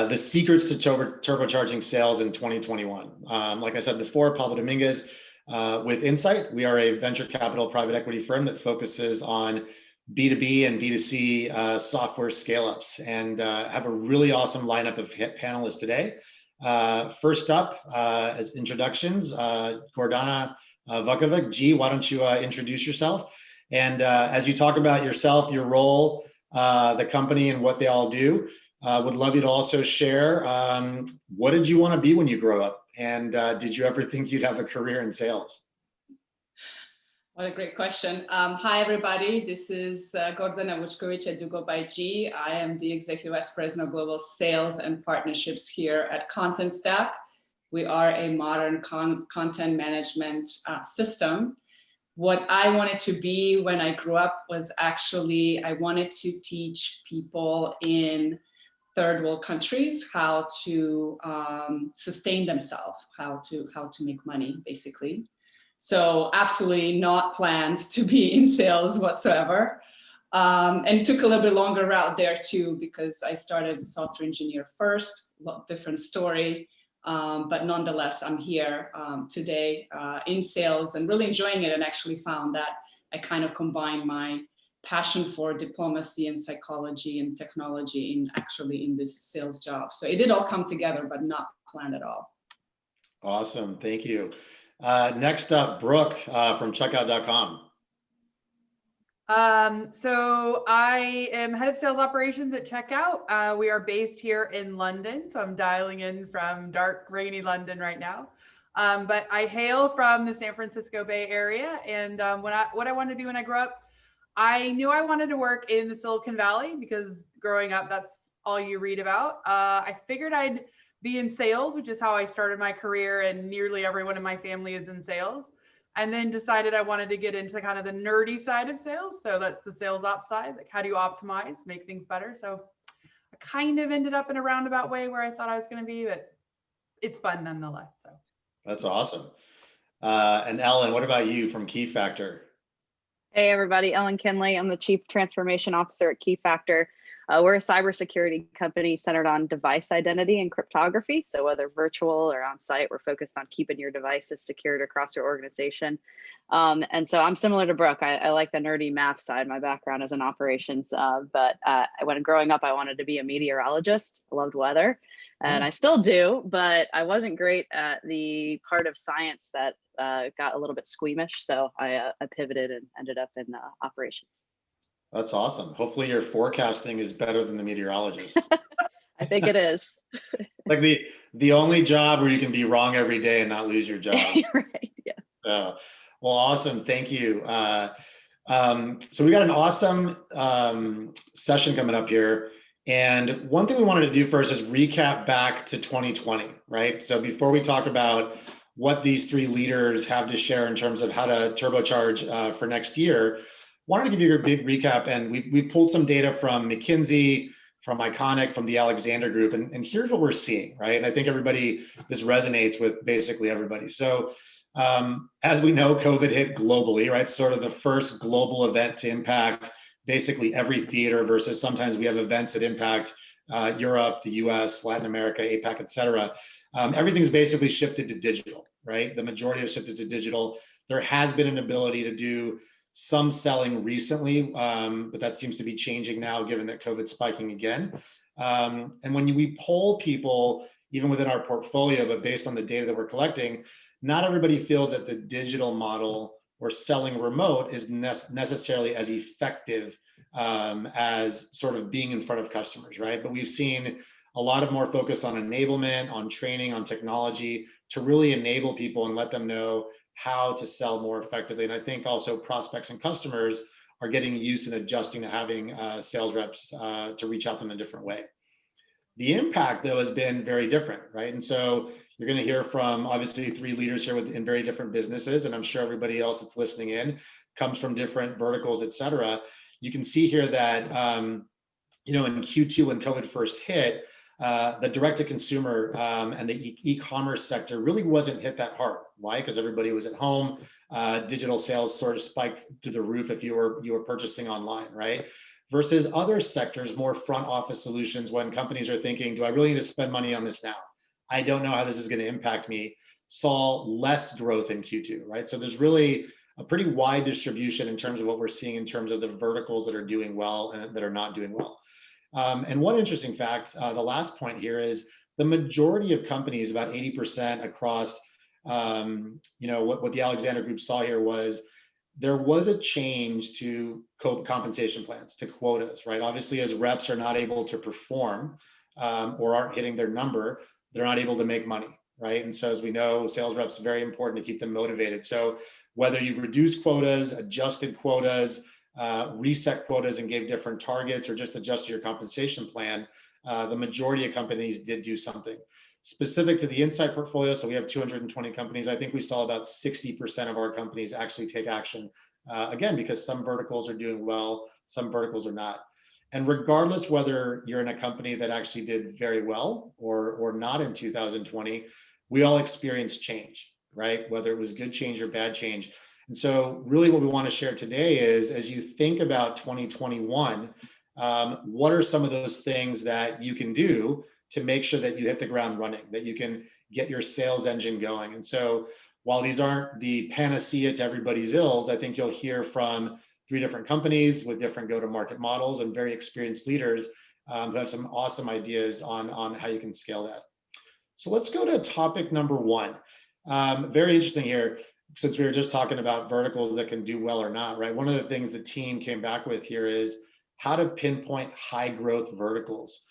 the secrets to turbocharging sales in 2021. Like I said before, Pablo Dominguez with Insight. We are a venture capital private equity firm that focuses on B2B and B2C software scale-ups, and have a really awesome lineup of panelists today. First up, as introductions, Gordana Vuckovic. G, why don't you introduce yourself? And as you talk about yourself, your role, the company, and what they all do, would love you to also share what did you want to be when you grow up? And did you ever think you'd have a career in sales? What a great question. Hi, everybody. This is Gordana Vuckovic. I do go by G. I am the Executive Vice President of Global Sales and Partnerships here at Contentstack. We are a modern content management system. What I wanted to be when I grew up was actually, I wanted to teach people in third world countries how to sustain themselves, how to make money, basically. So absolutely not planned to be in sales whatsoever. And it took a little bit longer route there too, because I started as a software engineer first, a lot different story. But nonetheless, I'm here today in sales and really enjoying it, and actually found that I kind of combine my passion for diplomacy and psychology and technology in this sales job. So it did all come together, but not planned at all. Awesome, thank you. Next up, Brooke from checkout.com. So I am head of sales operations at Checkout. We are based here in London, so I'm dialing in from dark, rainy London right now. But I hail from the San Francisco Bay Area, and what I wanted to do when I grew up, I knew I wanted to work in the Silicon Valley because growing up, that's all you read about. I figured I'd be in sales, which is how I started my career, and nearly everyone in my family is in sales. And then decided I wanted to get into kind of the nerdy side of sales. So that's the sales ops side, like how do you optimize, make things better? So I kind of ended up in a roundabout way where I thought I was going to be, but it's fun nonetheless. So that's awesome. And Ellen, what about you from Keyfactor? Hey everybody, Ellen Kindley. I'm the Chief Transformation Officer at Keyfactor. We're a cybersecurity company centered on device identity and cryptography. So whether virtual or on site, we're focused on keeping your devices secured across your organization. And so I'm similar to Brooke. I like the nerdy math side. My background is in operations, but when growing up, I wanted to be a meteorologist. I loved weather, and I still do, but I wasn't great at the part of science that got a little bit squeamish. So I pivoted and ended up in operations. That's awesome. Hopefully your forecasting is better than the meteorologist. I think it is. Like the only job where you can be wrong every day and not lose your job. Right, yeah. Well, awesome, thank you. So we got an awesome session coming up here. And one thing we wanted to do first is recap back to 2020, right? So before we talk about what these three leaders have to share in terms of how to turbocharge for next year, wanted to give you a big recap, and we pulled some data from McKinsey, from Iconic, from the Alexander Group, and here's what we're seeing, right? And I think this resonates with basically everybody. So as we know, COVID hit globally, right? Sort of the first global event to impact basically every theater, versus sometimes we have events that impact Europe, the US, Latin America, APAC, et cetera. Everything's basically shifted to digital, right? The majority have shifted to digital. There has been an ability to do some selling recently, but that seems to be changing now given that COVID's spiking again. And when we poll people, even within our portfolio, but based on the data that we're collecting, not everybody feels that the digital model or selling remote is necessarily as effective as sort of being in front of customers, right? But we've seen a lot of more focus on enablement, on training, on technology to really enable people and let them know how to sell more effectively. And I think also prospects and customers are getting used and adjusting to having sales reps to reach out to them in a different way. The impact, though, has been very different, right? And so you're going to hear from obviously three leaders here in very different businesses, and I'm sure everybody else that's listening in comes from different verticals, et cetera. You can see here that in Q2 when COVID first hit, the direct-to-consumer and the e-commerce sector really wasn't hit that hard. Why? Because everybody was at home. Digital sales sort of spiked through the roof if you were purchasing online, right? Versus other sectors, more front office solutions, when companies are thinking, do I really need to spend money on this now? I don't know how this is going to impact me. Saw less growth in Q2, right? So there's really a pretty wide distribution in terms of what we're seeing in terms of the verticals that are doing well and that are not doing well. And one interesting fact, the last point here is the majority of companies, about 80% across, what the Alexander Group saw here was there was a change to compensation plans, to quotas, right? Obviously, as reps are not able to perform or aren't hitting their number, they're not able to make money, right? And so as we know, sales reps are very important to keep them motivated. So whether you reduce quotas, adjusted quotas, reset quotas and gave different targets, or just adjusted your compensation plan, the majority of companies did do something. Specific to the Insight portfolio, so we have 220 companies, I think we saw about 60% of our companies actually take action, again, because some verticals are doing well, some verticals are not. And regardless whether you're in a company that actually did very well or not in 2020, we all experienced change, right? Whether it was good change or bad change. And so really what we want to share today is, as you think about 2021, what are some of those things that you can do to make sure that you hit the ground running, that you can get your sales engine going? And so while these aren't the panacea to everybody's ills, I think you'll hear from 3 different companies with different go-to-market models and very experienced leaders who have some awesome ideas on how you can scale that. So let's go to topic number 1. Very interesting here, since we were just talking about verticals that can do well or not, right? One of the things the team came back with here is how to pinpoint high growth verticals.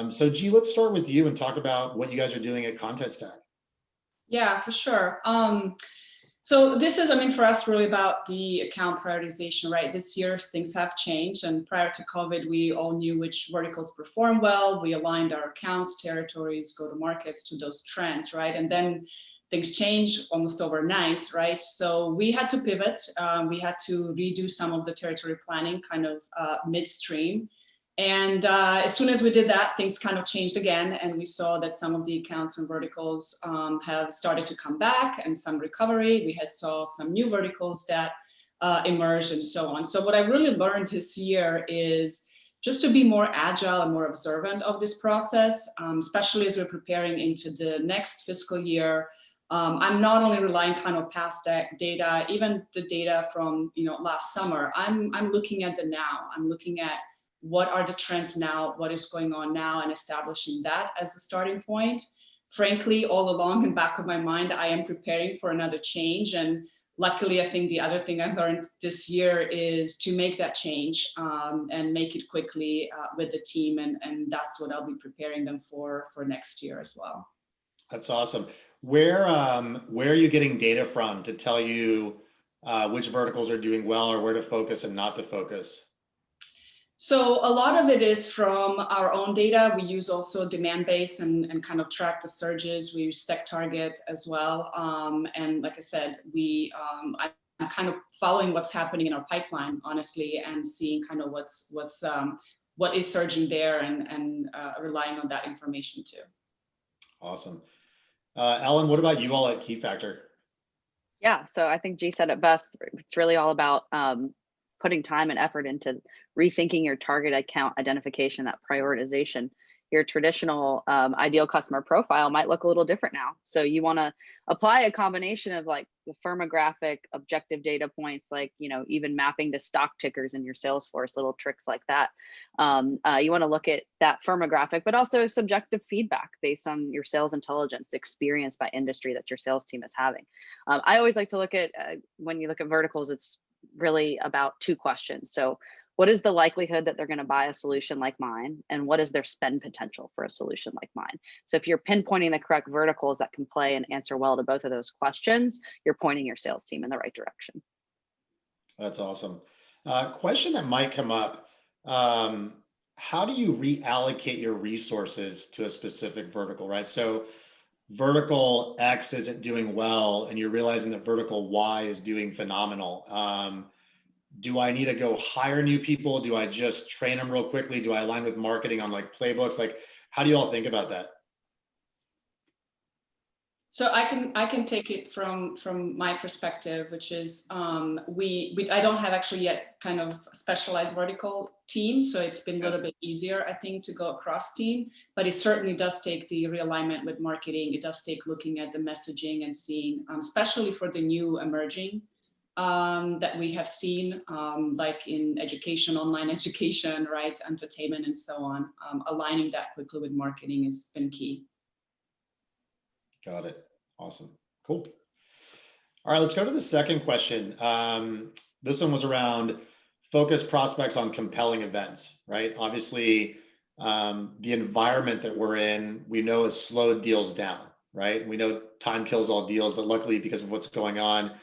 So G, let's start with you and talk about what you guys are doing at Contentstack. Yeah, for sure. So this is, for us, really about the account prioritization, right? This year, things have changed. And prior to COVID, we all knew which verticals perform well. We aligned our accounts, territories, go-to-markets to those trends, right? And then things changed almost overnight, right? So we had to pivot. We had to redo some of the territory planning kind of midstream. And as soon as we did that, things kind of changed again. And we saw that some of the accounts and verticals have started to come back, and some recovery. We saw some new verticals that emerged and so on. So what I really learned this year is just to be more agile and more observant of this process, especially as we're preparing into the next fiscal year. I'm not only relying kind of past data, even the data from last summer. I'm looking at the now. I'm looking at what are the trends now, what is going on now, and establishing that as the starting point. Frankly, all along in the back of my mind, I am preparing for another change. And luckily, I think the other thing I learned this year is to make that change and make it quickly with the team. And that's what I'll be preparing them for next year as well. That's awesome. Where are you getting data from to tell you which verticals are doing well or where to focus and not to focus? So a lot of it is from our own data. We use also demand base and kind of track the surges. We use Stack Target as well. And like I said, I'm kind of following what's happening in our pipeline, honestly, and seeing kind of what is surging there and relying on that information too. Awesome. Ellen, what about you all at Keyfactor? Yeah, so I think G said it best. It's really all about putting time and effort into rethinking your target account identification, that prioritization. Your traditional ideal customer profile might look a little different now. So you want to apply a combination of like the firmographic objective data points, like, even mapping to stock tickers in your Salesforce, little tricks like that. You want to look at that firmographic, but also subjective feedback based on your sales intelligence, experience by industry that your sales team is having. I always like to look at, when you look at verticals, it's really about 2 questions. So what is the likelihood that they're going to buy a solution like mine? And what is their spend potential for a solution like mine? So if you're pinpointing the correct verticals that can play and answer well to both of those questions, you're pointing your sales team in the right direction. That's awesome. Question that might come up. How do you reallocate your resources to a specific vertical, right? So vertical X isn't doing well and you're realizing that vertical Y is doing phenomenal. Do I need to go hire new people? Do I just train them real quickly? Do I align with marketing on like playbooks? Like, How do you all think about that? So I can take it from my perspective, which is I don't have actually yet kind of specialized vertical team, so it's been a little bit easier, I think, to go across team. But it certainly does take the realignment with marketing. It does take looking at the messaging and seeing, especially for the new emerging that we have seen, like in education, online education, right, entertainment, and so on. Aligning that quickly with marketing has been key. Got it. Awesome. Cool. All right, let's go to the second question. This one was around focus prospects on compelling events, right? Obviously, the environment that we're in, we know has slowed deals down, right? We know time kills all deals, but luckily because of what's going on,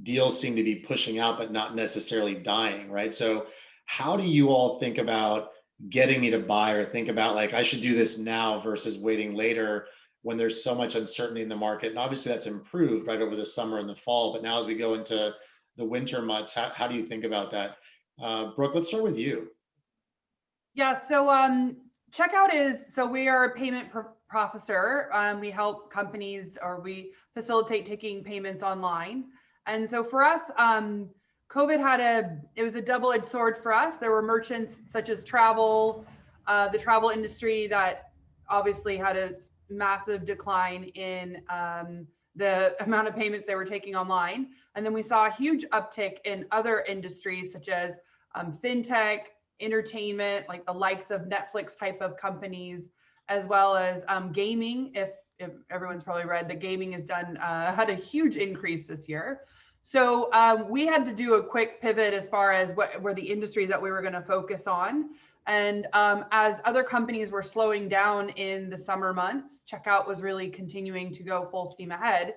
deals seem to be pushing out, but not necessarily dying, right? So how do you all think about getting me to buy, or think about like, I should do this now versus waiting later, when there's so much uncertainty in the market? And obviously that's improved right over the summer and the fall, but now as we go into the winter months, how do you think about that? Brooke, let's start with you. Yeah, so Checkout is, so we are a payment processor. We help companies, or we facilitate taking payments online. And so for us, COVID it was a double-edged sword for us. There were merchants such as travel, the travel industry, that obviously had a massive decline in the amount of payments they were taking online. And then we saw a huge uptick in other industries such as fintech, entertainment, like the likes of Netflix type of companies, as well as gaming. If everyone's probably read that gaming has had a huge increase this year. So we had to do a quick pivot as far as what were the industries that we were going to focus on. And as other companies were slowing down in the summer months, Checkout was really continuing to go full steam ahead.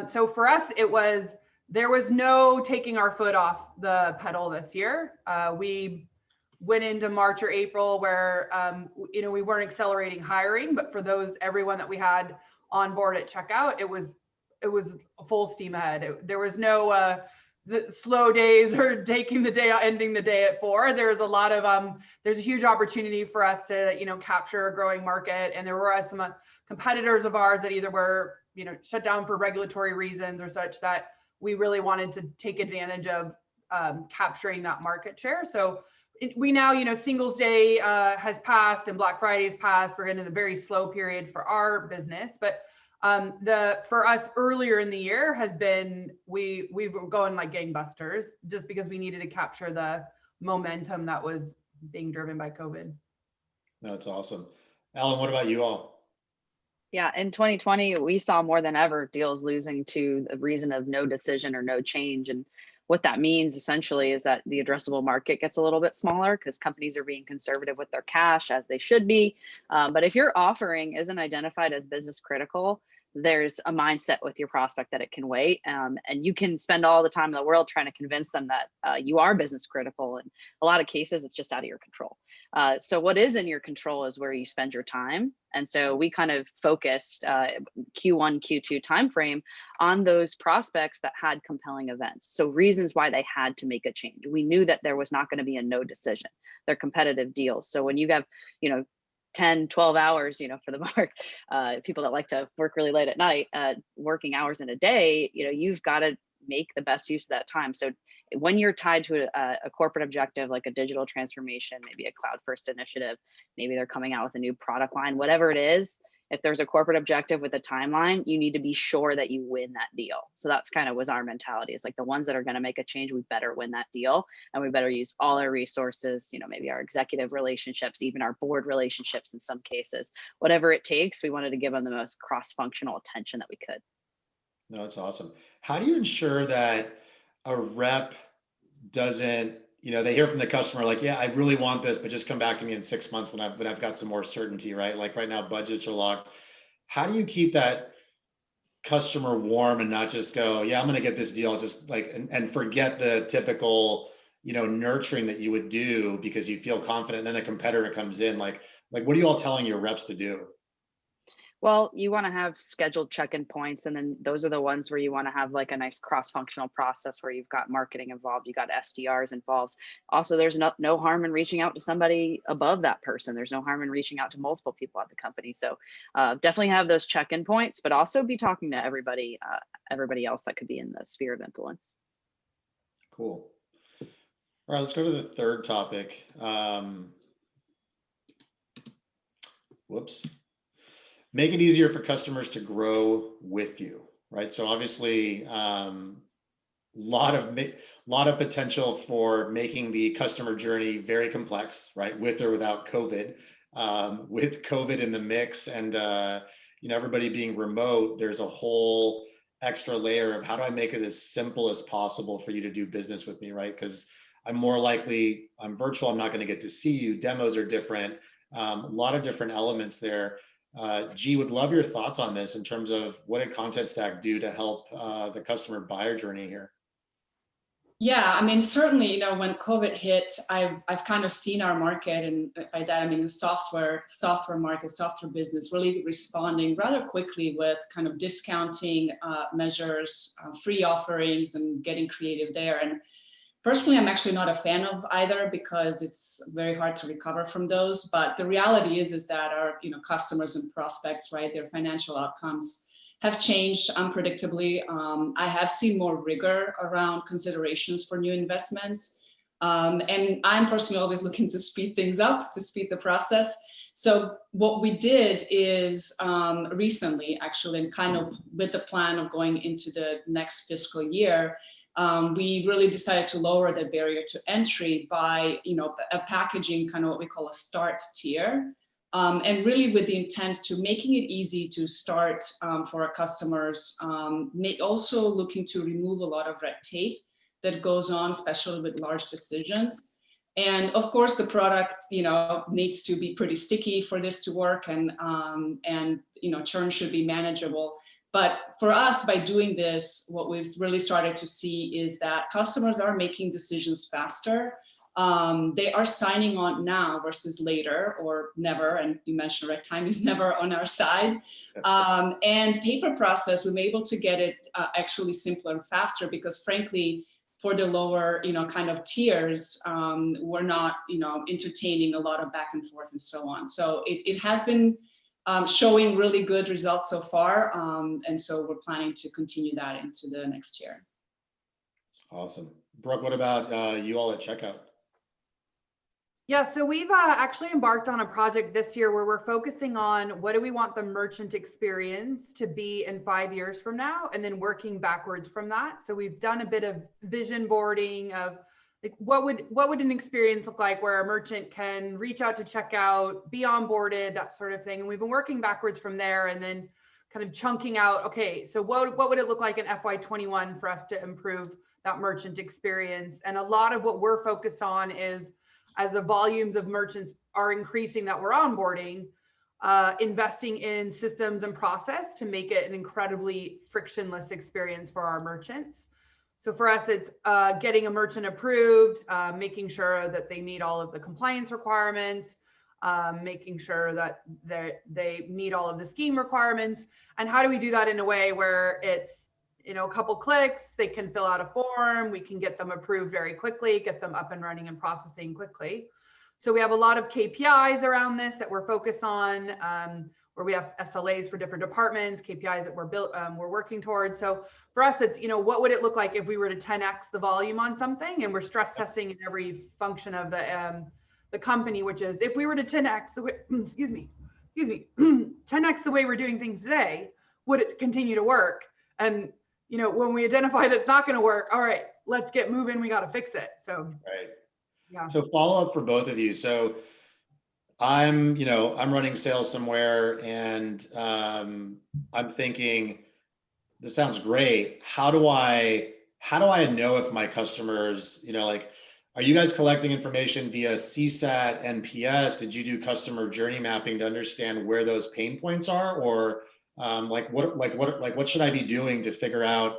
So for us, there was no taking our foot off the pedal this year. We went into March or April where we weren't accelerating hiring, but for everyone that we had on board at Checkout, it was full steam ahead. There was no the slow days or taking the day, ending the day at 4. There's a huge opportunity for us to, capture a growing market. And there were some competitors of ours that either were, shut down for regulatory reasons or such, that we really wanted to take advantage of capturing that market share. So we now, Singles Day has passed and Black Friday has passed. We're in a very slow period for our business, but for us earlier in the year has been, we were going like gangbusters just because we needed to capture the momentum that was being driven by COVID. That's awesome. Alan, what about you all? Yeah, in 2020, we saw more than ever deals losing to the reason of no decision or no change. And what that means essentially is that the addressable market gets a little bit smaller because companies are being conservative with their cash, as they should be. But if your offering isn't identified as business critical, there's a mindset with your prospect that it can wait. And you can spend all the time in the world trying to convince them that you are business critical. In a lot of cases, it's just out of your control. So what is in your control is where you spend your time. And so we kind of focused Q1, Q2 timeframe on those prospects that had compelling events. So reasons why they had to make a change. We knew that there was not going to be a no decision. They're competitive deals. So when you have, 10, 12 hours, for the mark, people that like to work really late at night, working hours in a day, you've got to make the best use of that time. So when you're tied to a corporate objective, like a digital transformation, maybe a cloud first initiative, maybe they're coming out with a new product line, whatever it is, if there's a corporate objective with a timeline, you need to be sure that you win that deal. So that's kind of was our mentality. It's like the ones that are going to make a change, we better win that deal, and we better use all our resources, maybe our executive relationships, even our board relationships in some cases, whatever it takes. We wanted to give them the most cross-functional attention that we could. No, that's awesome. How do you ensure that a rep doesn't, they hear from the customer like, yeah, I really want this, but just come back to me in 6 months when I've got some more certainty, right? Like right now, budgets are locked. How do you keep that customer warm and not just go, yeah, I'm going to get this deal, just like, and forget the typical, nurturing that you would do because you feel confident, and then a competitor comes in, like what are you all telling your reps to do? Well, you want to have scheduled check-in points, and then those are the ones where you want to have like a nice cross-functional process where you've got marketing involved, you got SDRs involved. Also, there's no harm in reaching out to somebody above that person. There's no harm in reaching out to multiple people at the company. So definitely have those check-in points, but also be talking to everybody else that could be in the sphere of influence. Cool. All right, let's go to the third topic. Whoops. Make it easier for customers to grow with you, right? So obviously, lot of potential for making the customer journey very complex, right? With or without COVID. With COVID in the mix and everybody being remote, there's a whole extra layer of how do I make it as simple as possible for you to do business with me, right? Because I'm virtual, I'm not going to get to see you. Demos are different. A lot of different elements there. G, would love your thoughts on this in terms of what did Contentstack do to help the customer buyer journey here? Yeah, I mean, certainly, when COVID hit, I've kind of seen our market, and by that I mean the software market, software business really responding rather quickly with kind of discounting measures, free offerings, and getting creative there. And personally, I'm actually not a fan of either because it's very hard to recover from those. But the reality is that our customers and prospects, right, their financial outcomes have changed unpredictably. I have seen more rigor around considerations for new investments. And I'm personally always looking to speed things up, to speed the process. So what we did is recently, actually, and kind of with the plan of going into the next fiscal year, we really decided to lower the barrier to entry by a packaging, kind of what we call a start tier. And really with the intent to making it easy to start for our customers, also looking to remove a lot of red tape that goes on, especially with large decisions. And of course, the product, needs to be pretty sticky for this to work, and churn should be manageable. But for us, by doing this, what we've really started to see is that customers are making decisions faster. They are signing on now versus later or never. And you mentioned, right, time is never on our side. And paper process, we were able to get it actually simpler and faster because frankly, for the lower, kind of tiers, we're not, entertaining a lot of back and forth and so on. So it has been showing really good results so far. And so we're planning to continue that into the next year. Awesome. Brooke, what about you all at Checkout? Yeah, so we've actually embarked on a project this year where we're focusing on what do we want the merchant experience to be in 5 years from now, and then working backwards from that. So we've done a bit of vision boarding of like what would an experience look like where a merchant can reach out to checkout, be onboarded, that sort of thing. And we've been working backwards from there and then kind of chunking out, okay, so what would it look like in FY21 for us to improve that merchant experience? And a lot of what we're focused on is, as the volumes of merchants are increasing that we're onboarding, investing in systems and process to make it an incredibly frictionless experience for our merchants. So for us, it's getting a merchant approved, making sure that they meet all of the compliance requirements, making sure that they meet all of the scheme requirements. And how do we do that in a way where it's a couple clicks, they can fill out a form, we can get them approved very quickly, get them up and running and processing quickly. So we have a lot of KPIs around this that we're focused on, where we have SLAs for different departments, KPIs that we're working towards. So for us, it's, what would it look like if we were to 10x the volume on something, and we're stress testing in every function of the company, which is if we were to 10x the way, 10x the way we're doing things today, would it continue to work? And when we identify that's not going to work, all right, let's get moving. We got to fix it. So, right. Yeah. So follow up for both of you. So I'm running sales somewhere and I'm thinking, this sounds great. How do I know if my customers, are you guys collecting information via CSAT, NPS? Did you do customer journey mapping to understand where those pain points are? Or what should I be doing to figure out,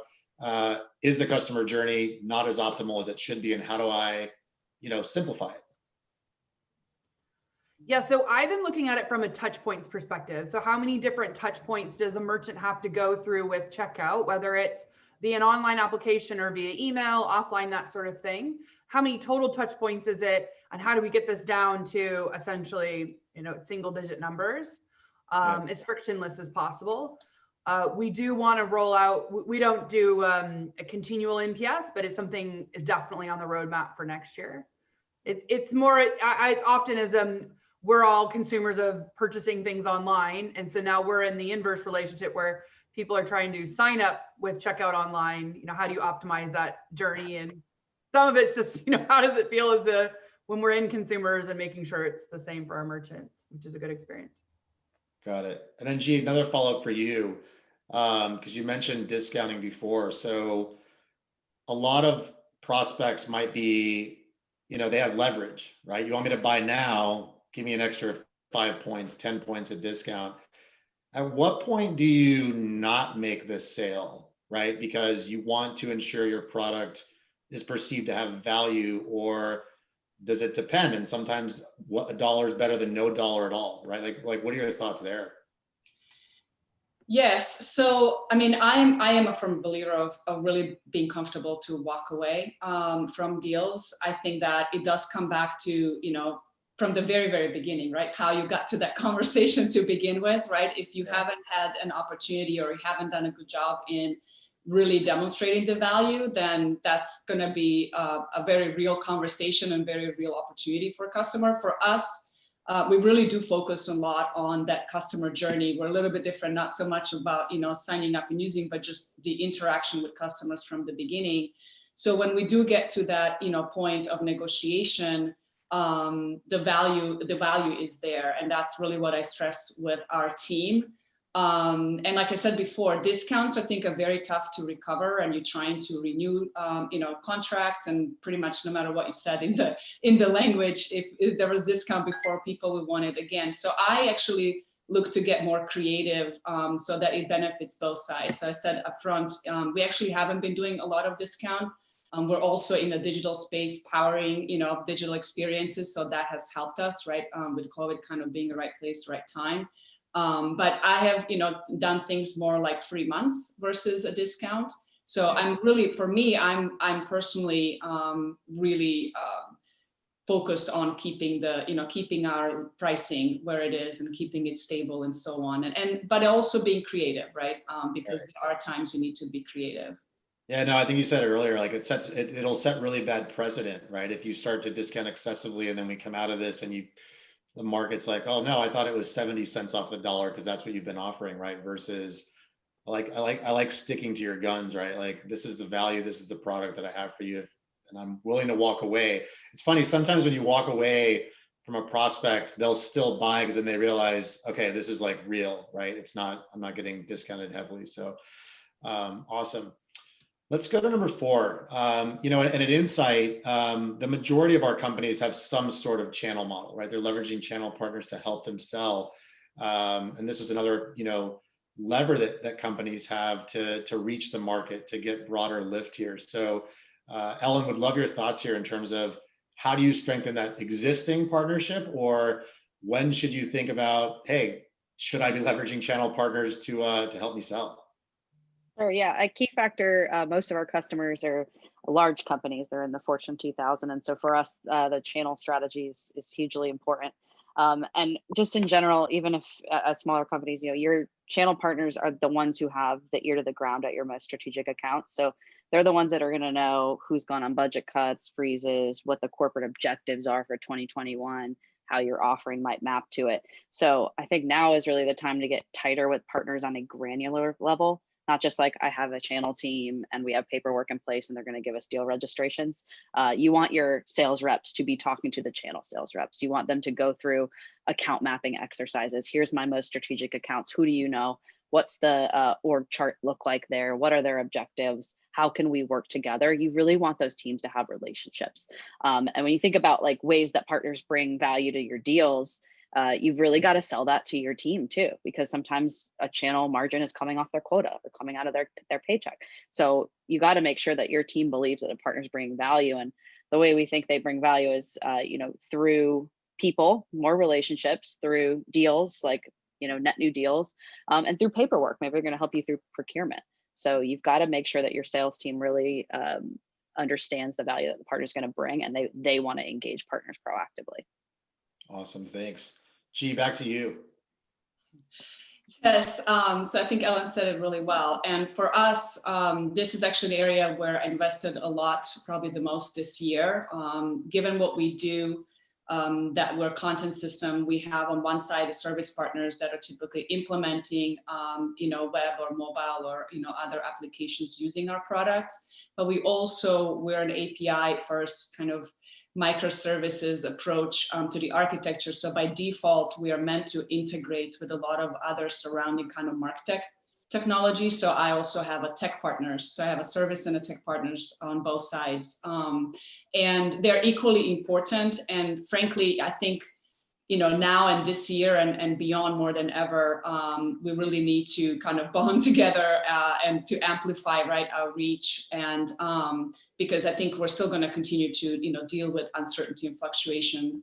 is the customer journey not as optimal as it should be? And how do I, simplify it? Yeah, so I've been looking at it from a touch points perspective. So how many different touch points does a merchant have to go through with checkout, whether it's via an online application or via email, offline, that sort of thing? How many total touch points is it? And how do we get this down to essentially, single digit numbers, as frictionless as possible? We do want to roll out, we don't do a continual NPS, but it's something definitely on the roadmap for next year. It's more, I often as we're all consumers of purchasing things online. And so now we're in the inverse relationship where people are trying to sign up with checkout online. How do you optimize that journey? And some of it's just, how does it feel when we're in consumers and making sure it's the same for our merchants, which is a good experience. Got it. And then G, another follow-up for you, because you mentioned discounting before. So a lot of prospects might be, they have leverage, right? You want me to buy now, give me an extra 5 points, 10 points of discount. At what point do you not make this sale, right? Because you want to ensure your product is perceived to have value, or does it depend? And sometimes a dollar is better than no dollar at all, right? Like what are your thoughts there? Yes. So, I am a firm believer of really being comfortable to walk away from deals. I think that it does come back to, from the very, very beginning, right? How you got to that conversation to begin with, right? If you haven't had an opportunity or you haven't done a good job in really demonstrating the value, then that's going to be a very real conversation and very real opportunity for a customer. For us, we really do focus a lot on that customer journey. We're a little bit different, not so much about, signing up and using, but just the interaction with customers from the beginning. So when we do get to that, point of negotiation, the value is there. And that's really what I stress with our team. And like I said before, discounts I think are very tough to recover, and you're trying to renew, contracts, and pretty much no matter what you said in the language, if there was discount before, people would want it again. So I actually look to get more creative so that it benefits both sides. So I said upfront, we actually haven't been doing a lot of discount. We're also in a digital space powering, digital experiences. So that has helped us, right? With COVID kind of being the right place, right time. But I have, done things more like 3 months versus a discount. So I'm really, for me, I'm personally really focused on keeping keeping our pricing where it is and keeping it stable and so on. But also being creative, right? Because there are times you need to be creative. Yeah, no, I think you said it earlier, like it'll set really bad precedent, right? If you start to discount excessively and then we come out of this and the market's like, oh no, I thought it was 70 cents off the dollar because that's what you've been offering, right? Versus I like sticking to your guns, right? Like this is the value, this is the product that I have for you, and I'm willing to walk away. It's funny, sometimes when you walk away from a prospect, they'll still buy because then they realize, okay, this is like real, right? I'm not getting discounted heavily. So awesome. Let's go to number 4. And at Insight, the majority of our companies have some sort of channel model, right? They're leveraging channel partners to help them sell. And this is another, lever that companies have to reach the market, to get broader lift here. So Ellen, would love your thoughts here in terms of how do you strengthen that existing partnership, or when should you think about, hey, should I be leveraging channel partners to help me sell? Oh yeah, at Keyfactor, most of our customers are large companies. They're in the Fortune 2000, and so for us, the channel strategy is hugely important. And just in general, even if at smaller companies, your channel partners are the ones who have the ear to the ground at your most strategic accounts. So they're the ones that are going to know who's gone on budget cuts, freezes, what the corporate objectives are for 2021, how your offering might map to it. So I think now is really the time to get tighter with partners on a granular level. Not just like I have a channel team and we have paperwork in place and they're going to give us deal registrations. You want your sales reps to be talking to the channel sales reps. You want them to go through account mapping exercises. Here's my most strategic accounts. Who do you know? What's the org chart look like there? What are their objectives? How can we work together? You really want those teams to have relationships. And when you think about like ways that partners bring value to your deals, you've really got to sell that to your team too, because sometimes a channel margin is coming off their quota or coming out of their paycheck. So you got to make sure that your team believes that a partner's bringing value. And the way we think they bring value is, through people, more relationships through deals, like, net new deals, and through paperwork. Maybe they're going to help you through procurement. So you've got to make sure that your sales team really understands the value that the partner is going to bring, and they want to engage partners proactively. Awesome, thanks. G, back to you. Yes, so I think Ellen said it really well. And for us, this is actually the area where I invested a lot, probably the most this year. Given what we do, that we're a content system, we have on one side the service partners that are typically implementing, web or mobile or, other applications using our products. But we're an API first kind of microservices approach to the architecture. So by default, we are meant to integrate with a lot of other surrounding kind of MarTech technology. So I also have a tech partners. So I have a service and a tech partners on both sides. And they're equally important. And frankly, I think, now and this year and beyond more than ever, we really need to kind of bond together and to amplify, right, our reach. And because I think we're still going to continue to, deal with uncertainty and fluctuation.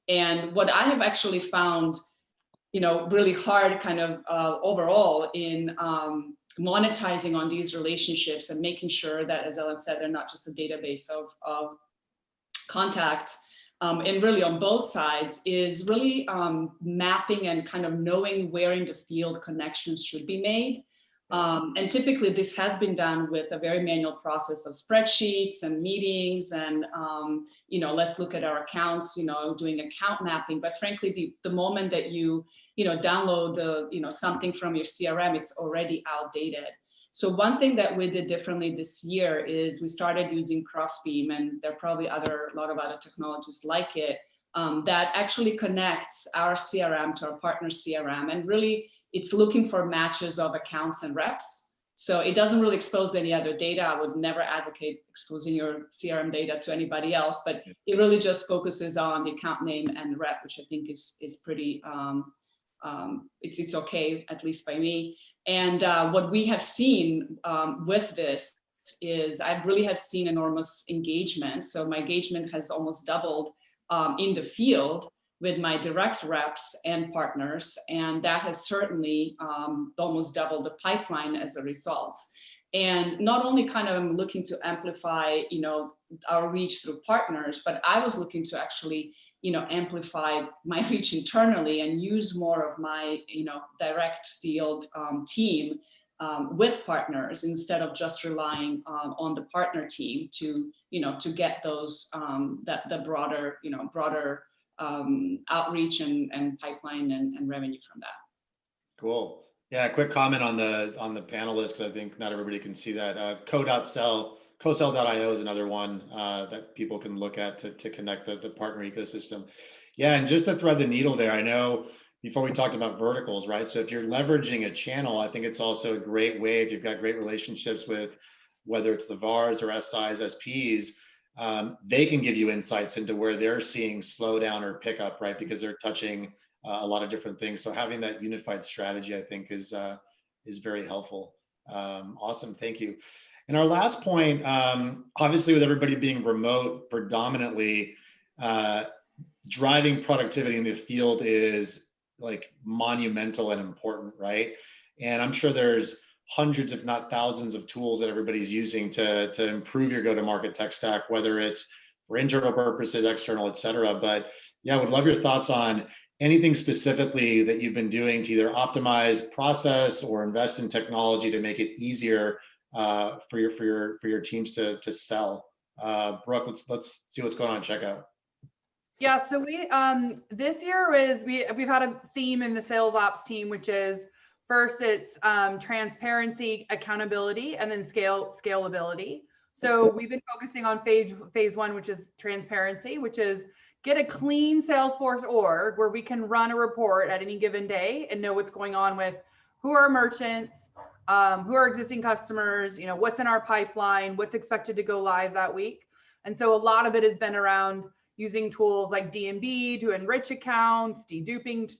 And what I have actually found, really hard kind of overall in monetizing on these relationships and making sure that, as Ellen said, they're not just a database of contacts. And really on both sides is really mapping and kind of knowing where in the field connections should be made. And typically this has been done with a very manual process of spreadsheets and meetings and, let's look at our accounts, doing account mapping. But frankly, the moment that you, download something from your CRM, it's already outdated. So one thing that we did differently this year is we started using Crossbeam, and there are probably a lot of other technologies like it that actually connects our CRM to our partner CRM. And really, it's looking for matches of accounts and reps. So it doesn't really expose any other data. I would never advocate exposing your CRM data to anybody else, but it really just focuses on the account name and rep, which I think is pretty, it's okay, at least by me. And what we have seen with this is I really have seen enormous engagement. So my engagement has almost doubled in the field with my direct reps and partners. And that has certainly almost doubled the pipeline as a result. And not only kind of looking to amplify, our reach through partners, but I was looking to actually, amplify my reach internally and use more of my, direct field team with partners instead of just relying on the partner team to, to get those, the broader, broader outreach and pipeline and revenue from that. Cool. Yeah, quick comment on the panelists. I think not everybody can see that. Co-sell.io is another one that people can look at to connect the partner ecosystem. Yeah, and just to thread the needle there, I know before we talked about verticals, right? So if you're leveraging a channel, I think it's also a great way, if you've got great relationships with whether it's the VARs or SIs, SPs, they can give you insights into where they're seeing slowdown or pickup, right? Because they're touching a lot of different things. So having that unified strategy, I think, is very helpful. Awesome, thank you. And our last point, obviously with everybody being remote predominantly, driving productivity in the field is like monumental and important, right? And I'm sure there's hundreds, if not thousands of tools that everybody's using to improve your go-to-market tech stack, whether it's for internal purposes, external, et cetera. But yeah, I would love your thoughts on anything specifically that you've been doing to either optimize process or invest in technology to make it easier for your teams to sell. Brooke, let's see what's going on at checkout. Yeah, so we this year we've had a theme in the sales ops team, which is first it's transparency, accountability, and then scalability. So we've been focusing on phase one, which is transparency, which is get a clean Salesforce org where we can run a report at any given day and know what's going on with who are merchants, who are existing customers, what's in our pipeline, what's expected to go live that week. And so a lot of it has been around using tools like D&B to enrich accounts, deduping.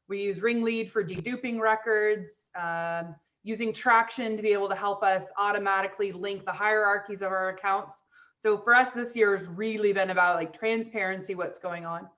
We use Ringlead for deduping records, using Traction to be able to help us automatically link the hierarchies of our accounts So for us, this year has really been about like transparency, what's going on.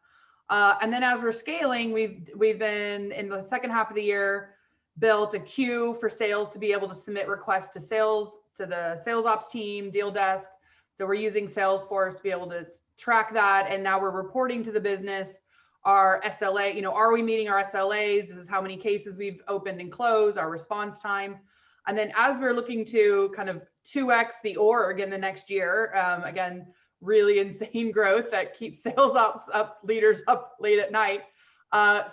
And then as we're scaling, we've been in the second half of the year built a queue for sales to be able to submit requests to sales, to the sales ops team, deal desk. So we're using Salesforce to be able to track that. And now we're reporting to the business our SLA, are we meeting our SLAs? This is how many cases we've opened and closed, our response time. And then as we're looking to kind of 2x the org in the next year, again, really insane growth that keeps sales ops leaders up late at night.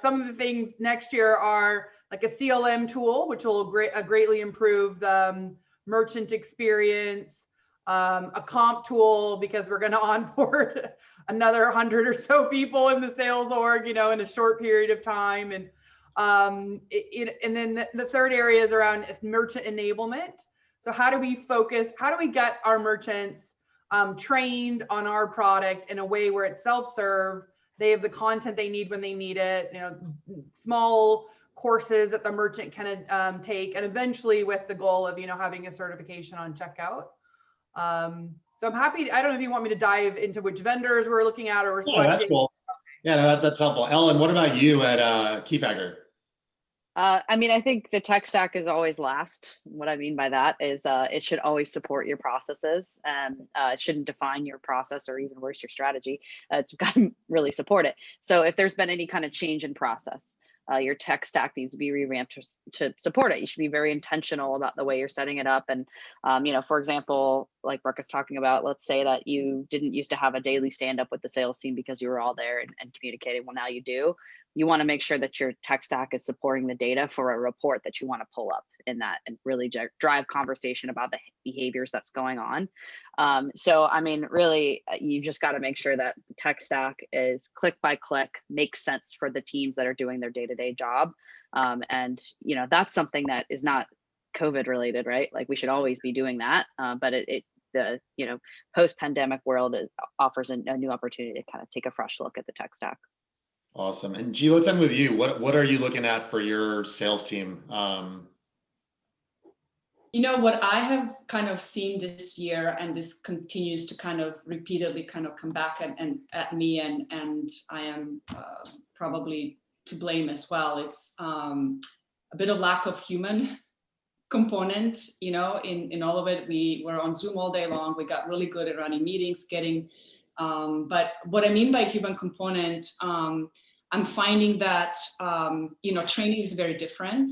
Some of the things next year are like a CLM tool, which will greatly improve the merchant experience, a comp tool, because we're going to onboard another 100 or so people in the sales org, in a short period of time. And then the third area is around merchant enablement. So how do we get our merchants trained on our product in a way where it's self-serve? They have the content they need when they need it, small courses that the merchant can take, and eventually with the goal of, having a certification on checkout. So I'm happy. I don't know if you want me to dive into which vendors we're looking at or we're selecting. That's cool. Yeah, no, that's helpful. Ellen, what about you at Keyfactor? I think the tech stack is always last. What I mean by that is it should always support your processes. It shouldn't define your process or even worse, your strategy. It's got to really support it. So if there's been any kind of change in process, your tech stack needs to be revamped to support it. You should be very intentional about the way you're setting it up. And, for example, like Brooke is talking about, let's say that you didn't used to have a daily stand up with the sales team because you were all there and communicating. Well, now you do. You want to make sure that your tech stack is supporting the data for a report that you want to pull up in that and really drive conversation about the behaviors that's going on. Really, you just got to make sure that the tech stack is click by click, makes sense for the teams that are doing their day-to-day job. That's something that is not COVID related, right? Like we should always be doing that. But the post-pandemic world offers a new opportunity to kind of take a fresh look at the tech stack. Awesome. And G, let's end with you. What are you looking at for your sales team? What I have kind of seen this year, and this continues to kind of repeatedly kind of come back at me, and I am probably to blame as well. It's a bit of lack of human component, in all of it. We were on Zoom all day long. We got really good at running meetings, but what I mean by human component, I'm finding that, training is very different,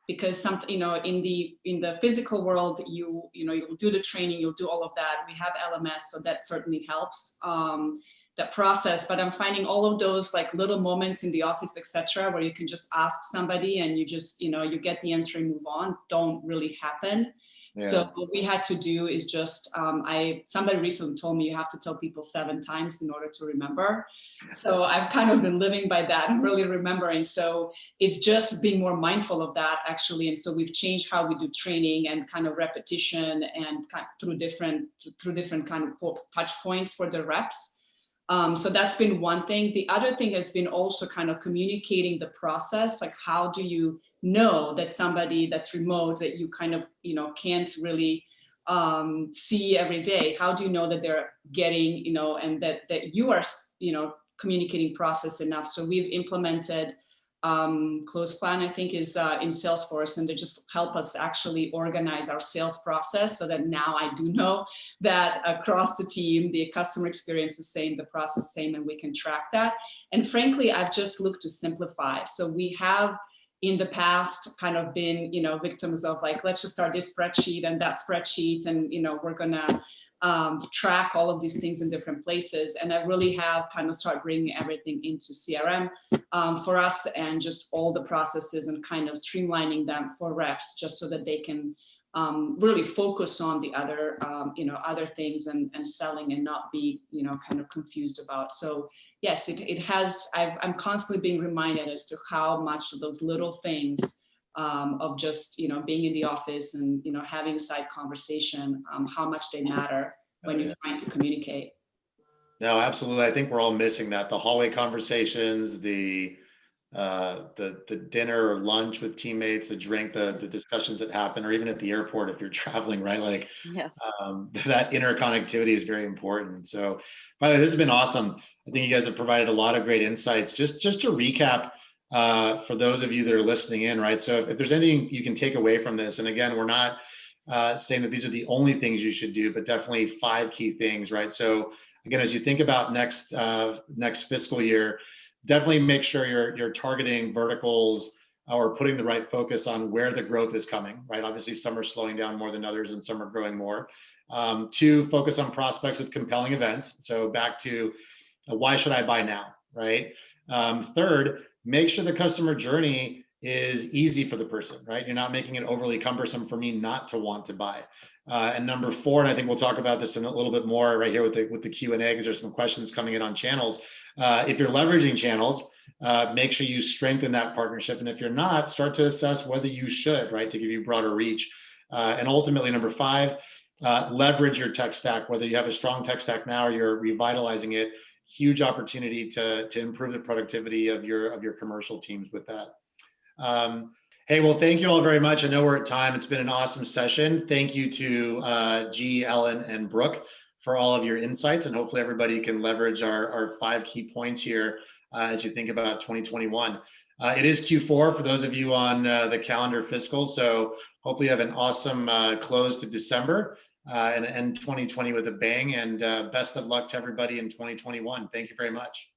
because in the physical world, you'll do the training, you'll do all of that. We have LMS, so that certainly helps that process. But I'm finding all of those like little moments in the office, etc., where you can just ask somebody and you just, you get the answer and move on, don't really happen. Yeah. So what we had to do is just, somebody recently told me you have to tell people 7 times in order to remember. So I've kind of been living by that and really remembering. So it's just being more mindful of that actually. And so we've changed how we do training and kind of repetition and through different kind of touch points for the reps. So that's been one thing. The other thing has been also kind of communicating the process. Like, how do you know that somebody that's remote, that you kind of, can't really see every day? How do you know that they're getting, and that you are, communicating process enough? So we've implemented Close Plan, I think, is in Salesforce, and they just help us actually organize our sales process so that now I do know that across the team, the customer experience is same, the process same, and we can track that. And frankly, I've just looked to simplify. So we have in the past kind of been, victims of like, let's just start this spreadsheet and that spreadsheet, and, we're gonna track all of these things in different places. And I really have kind of start bringing everything into CRM for us, and just all the processes and kind of streamlining them for reps, just so that they can really focus on the other, other things and selling, and not be, kind of confused about. So yes, it has, I'm constantly being reminded as to how much of those little things of just, being in the office and, having a side conversation, how much they matter when you're trying to communicate. No, absolutely. I think we're all missing that. The hallway conversations, the the dinner or lunch with teammates, the drink, the discussions that happen, or even at the airport if you're traveling, right? Like Yeah. that interconnectivity is very important. So, by the way, this has been awesome. I think you guys have provided a lot of great insights. Just to recap, for those of you that are listening in, right? So if there's anything you can take away from this, and again, we're not saying that these are the only things you should do, but definitely 5 key things, right? So again, as you think about next fiscal year, definitely make sure you're targeting verticals or putting the right focus on where the growth is coming, right? Obviously, some are slowing down more than others and some are growing more. 2, focus on prospects with compelling events. So back to why should I buy now, right? 3rd, make sure the customer journey is easy for the person, right? You're not making it overly cumbersome for me not to want to buy. And number 4, and I think we'll talk about this in a little bit more right here with the Q&A, because there's some questions coming in on channels. If you're leveraging channels, make sure you strengthen that partnership. And if you're not, start to assess whether you should, right, to give you broader reach. And ultimately, number 5, leverage your tech stack, whether you have a strong tech stack now or you're revitalizing it. Huge opportunity to improve the productivity of your commercial teams with that. Hey, well, thank you all very much. I know we're at time. It's been an awesome session. Thank you to G, Ellen, and Brooke for all of your insights, and hopefully everybody can leverage our 5 key points here as you think about 2021. It is Q4 for those of you on the calendar fiscal, so hopefully you have an awesome close to December and end 2020 with a bang, and best of luck to everybody in 2021. Thank you very much.